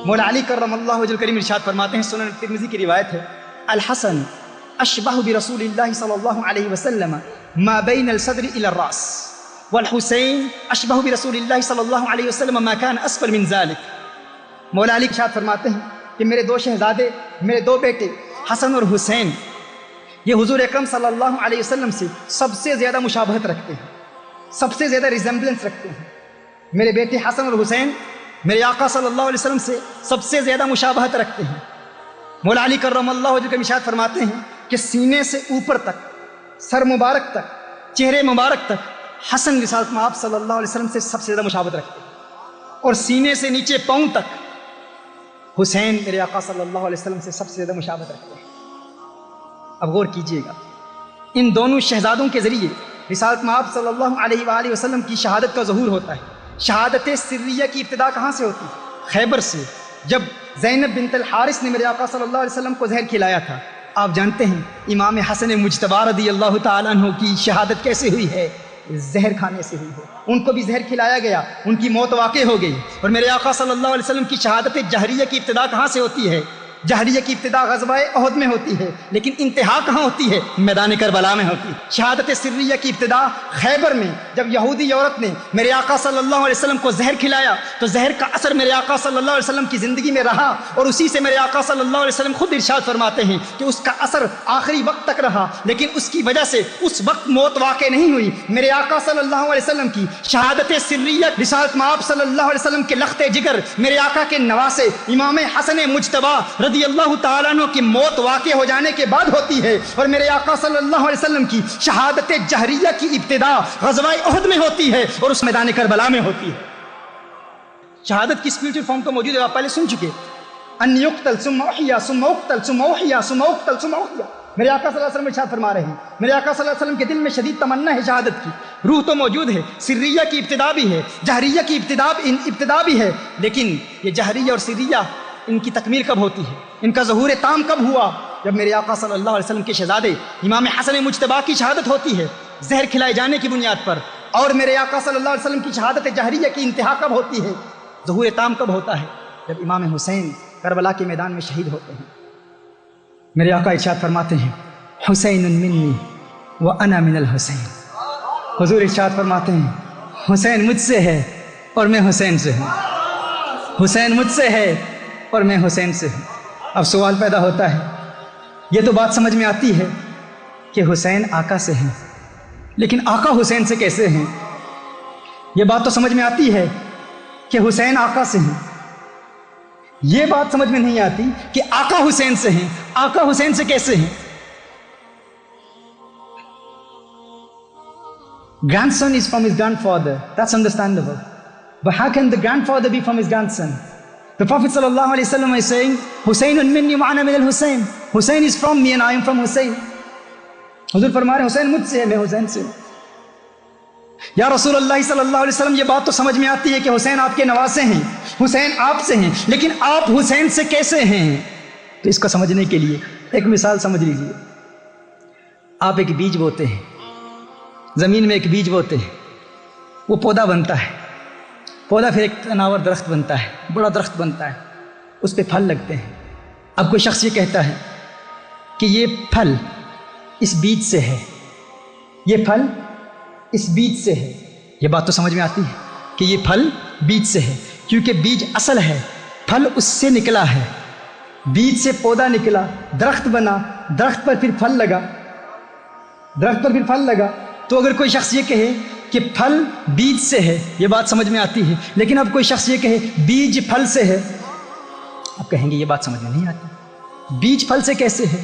مولا علی کرم اللہ وجہ کریم ارشاد فرماتے ہیں، سنن ترمذی کی روایت ہے، الحسن اشبہ برسول اللہ صلی اللہ علیہ وسلم ما بین الصدر الى الراس والحسین اشبہ برسول اللہ صلی اللہ علیہ وسلم ما کان اسفل من ذلك۔ مولا علی ارشاد فرماتے ہیں کہ میرے دو شہزادے، میرے دو بیٹے حسن اور حسین، یہ حضور اکرم صلی اللہ علیہ وسلم سے سب سے زیادہ مشابہت رکھتے ہیں، سب سے زیادہ ریزمبلنس رکھتے ہیں۔ میرے بیٹے حسن اور حسین میرے آقا صلی اللہ علیہ وسلم سے سب سے زیادہ مشابہت رکھتے ہیں۔ مولا علی کرم اللہ وجہ کا ارشاد فرماتے ہیں کہ سینے سے اوپر تک، سر مبارک تک، چہرے مبارک تک حسن رسالت میں آپ صلی اللہ علیہ وسلم سے سب سے زیادہ مشابہت رکھتے ہیں، اور سینے سے نیچے پاؤں تک حسین میرے آقا صلی اللہ علیہ وسلم سے سب سے زیادہ مشابہت رکھتے ہیں۔ اب غور کیجئے گا، ان دونوں شہزادوں کے ذریعے رسالت میں آپ صلی اللہ علیہ وآلہ وسلم کی شہادت کا ظہور ہوتا ہے۔ شہادت سریہ کی ابتدا کہاں سے ہوتی ہے؟ خیبر سے، جب زینب بنت الحارث نے میرے آقا صلی اللہ علیہ وسلم کو زہر کھلایا تھا۔ آپ جانتے ہیں امام حسن مجتبی رضی اللہ تعالیٰ عنہ کی شہادت کیسے ہوئی ہے؟ زہر کھانے سے ہوئی ہے، ان کو بھی زہر کھلایا گیا، ان کی موت واقع ہو گئی۔ اور میرے آقا صلی اللہ علیہ وسلم کی شہادت جہریہ کی ابتدا کہاں سے ہوتی ہے؟ جہریہ کی ابتدا غزوہ احد میں ہوتی ہے، لیکن انتہا کہاں ہوتی ہے؟ میدان کربلا میں ہوتی ہے۔ شہادت سریہ کی ابتدا خیبر میں، جب یہودی عورت نے میرے آقا صلی اللہ علیہ وسلم کو زہر کھلایا تو زہر کا اثر میرے آقا صلی اللہ علیہ وسلم کی زندگی میں رہا، اور اسی سے میرے آقا صلی اللہ علیہ وسلم خود ارشاد فرماتے ہیں کہ اس کا اثر آخری وقت تک رہا، لیکن اس کی وجہ سے اس وقت موت واقع نہیں ہوئی۔ میرے آقا صلی اللہ علیہ وسلم کی شہادت سریہ رسالت مآب صلی اللہ علیہ وسلم کے لخت جگر، میرے آقا کے نواسے امام حسن مجتبی رضی اللہ تعالیٰ عنہ کی موت واقع ہو جانے کے بعد ہوتی ہے، اور میرے آقا صلی اللہ علیہ وسلم کی شہادت جہریہ کی ابتدا غزوہ احد میں ہوتی ہے، اور اس میدان کربلا میں ہوتی ہے۔ شہادت کی اسپریچل فارم تو موجود ہے، آپ پہلے سن چکے، ان یقتل ثم احیا ثم اقتل ثم احیا ثم اقتل ثم احیا۔ میرے آقا صلی اللہ علیہ وسلم ارشاد فرما رہے ہیں، میرے آقا صلی اللہ علیہ وسلم کے دل میں شدید تمنا ہے شہادت کی، روح تو موجود ہے، سریہ کی ابتدا بھی ہے، جہریہ کی ابتدا بھی ہے، لیکن یہ جہریہ اور سریہ ان کی تکمیل کب ہوتی ہے؟ ان کا ظہور تام کب ہوا؟ جب میرے آقا صلی اللہ علیہ وسلم کے شہزادے امام حسن مجتبی کی شہادت ہوتی ہے زہر کھلائے جانے کی بنیاد پر، اور میرے آقا صلی اللہ علیہ وسلم کی شہادت جہریہ کی انتہا کب ہوتی ہے، ظہور تام کب ہوتا ہے؟ جب امام حسین کربلا کے میدان میں شہید ہوتے ہیں۔ میرے آقا ارشاد فرماتے ہیں، حسین منی وانا من الحسین۔ حضور ارشاد فرماتے ہیں، حسین مجھ سے ہے اور میں حسین سے ہوں، حسین مجھ سے ہے اور میں حسین سے ہوں۔ اب سوال پیدا ہوتا ہے، یہ تو بات سمجھ میں آتی ہے کہ حسین آقا سے ہیں، لیکن آقا حسین سے کیسے ہیں؟ یہ بات تو سمجھ میں آتی ہے کہ حسین آقا سے ہیں، یہ بات سمجھ میں نہیں آتی کہ آقا حسین سے ہیں، آقا حسین سے کیسے ہیں؟ Grandson is from his grandfather, that's understandable. But how can the grandfather be from his grandson? The Prophet sallallahu alaihi wasallam is saying, Husaynun minni wa ana min al-Husayn. Hussein is from me and I am from Hussein. حضور فرما رہے ہیں حسین مجھ سے ہے، میں حسین سے ہوں۔ یا رسول اللہ صلی اللہ علیہ وسلم، یہ بات تو سمجھ میں آتی ہے کہ حسین آپ کے نواسے ہیں، حسین آپ سے ہیں، لیکن آپ حسین سے کیسے ہیں؟ تو اس کو سمجھنے کے لیے ایک مثال سمجھ لیجیے۔ آپ ایک بیج بوتے ہیں، زمین میں ایک بیج بوتے ہیں، وہ پودا بنتا ہے، پودا پھر ایک تناور درخت بنتا ہے، بڑا درخت بنتا ہے، اس پہ پھل لگتے ہیں۔ اب کوئی شخص یہ کہتا ہے کہ یہ پھل اس بیج سے ہے، یہ پھل اس بیج سے ہے، یہ بات تو سمجھ میں آتی ہے کہ یہ پھل بیج سے ہے، کیونکہ بیج اصل ہے، پھل اس سے نکلا ہے، بیج سے پودا نکلا، درخت بنا، درخت پر پھر پھل لگا، درخت پر پھر پھل لگا۔ تو اگر کوئی شخص یہ کہے کہ پھل بیج سے ہے، یہ بات سمجھ میں آتی ہے، لیکن اب کوئی شخص یہ کہے بیج پھل سے ہے، آپ کہیں گے یہ بات سمجھ میں نہیں آتی، بیج پھل سے کیسے ہے؟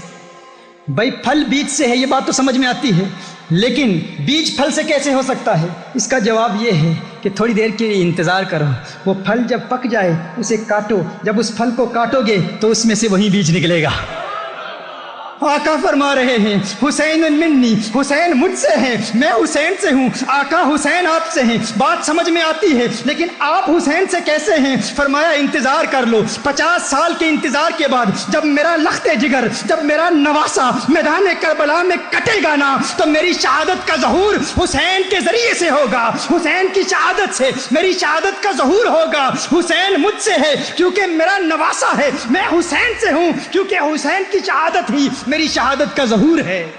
بھائی پھل بیج سے ہے، یہ بات تو سمجھ میں آتی ہے، لیکن بیج پھل سے کیسے ہو سکتا ہے؟ اس کا جواب یہ ہے کہ تھوڑی دیر کے لیے انتظار کرو، وہ پھل جب پک جائے اسے کاٹو، جب اس پھل کو کاٹو گے تو اس میں سے وہی بیج نکلے گا۔ آقا فرما رہے ہیں حسین منی، حسین مجھ سے ہیں، میں حسین سے ہوں، آقا حسین آپ سے ہیں۔ بات سمجھ میں آتی ہے، لیکن آپ حسین سے کیسے ہیں؟ فرمایا انتظار کر لو، 50 سال کے انتظار کے بعد جب میرا لخت جگر، جب میرا نواسا میدان کربلا میں کٹے گا نا، تو میری شہادت کا ظہور حسین کے ذریعے سے ہوگا، حسین کی شہادت سے میری شہادت کا ظہور ہوگا۔ حسین مجھ سے ہے کیونکہ میرا نواسا ہے، میں حسین سے ہوں کیونکہ حسین کی شہادت ہی میری شہادت کا ظہور ہے۔